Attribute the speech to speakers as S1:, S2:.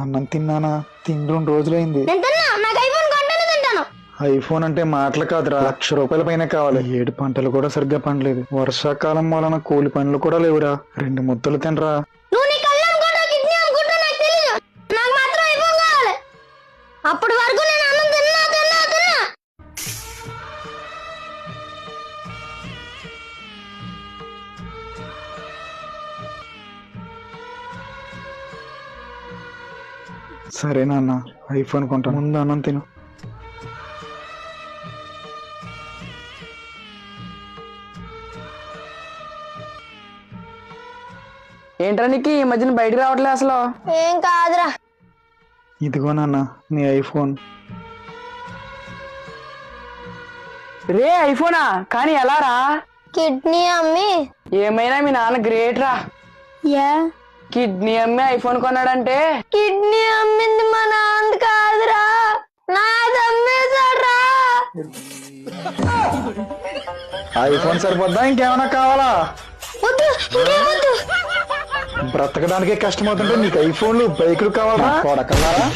S1: అన్నం తిన్నానా? తిండి 2 రోజులైంది.
S2: నేను తిన్నా, నాకు ఐఫోన్ కొంటేనే తింటాను.
S1: ఐఫోన్ అంటే మాటలు కాదురా, ₹1,00,000 పైన కావాలి. 7 పంటలు కూడా సరిగ్గా పండలేదు. వర్షాకాలం వలన కూలి పనులు కూడా లేవురా. 2 ముద్దలు తినరా.
S2: నువ్వు నీ కళ్ళు అనుకుంటా కిడ్నీ అనుకుంటా నాకు తెలియదు. నాకు మాత్రం ఐఫోన్ కావాలి. అప్పటి వరకు నేను అన్నం తిన్నా తిన్నా తిన్నా.
S1: సరే నాన్న, ఐఫోన్ కొంటా, ముందు అన్నం తిను.
S3: ఏంట్రా నీకు ఈ మధ్యన బయటికి రావట్లే అసలు?
S2: ఏం కాదురా.
S1: ఇదిగో నాన్న నీ ఐఫోన్.
S3: రే ఐఫోనా? కానీ ఎలా రా?
S2: కిడ్నీ అమ్మి.
S3: ఏమైనా మీ నాన్న గ్రేట్ రా.
S2: యా
S3: కిడ్నీ అమ్మి ఐఫోన్ కొన్నాడంటే.
S2: కిడ్నీ అమ్మింది మా నాన్న కాదురా, నాది అమ్మేశాడ్రా.
S1: ఐఫోన్ సరిపోద్దా, ఇంకేమైనా కావాలా?
S2: వద్దు, ఇంకేమొద్దు.
S1: బ్రతకడానికే కష్టమవుతుంటే నీకు ఐఫోన్లు బైకులు కావాలా? కొడకల్లారా.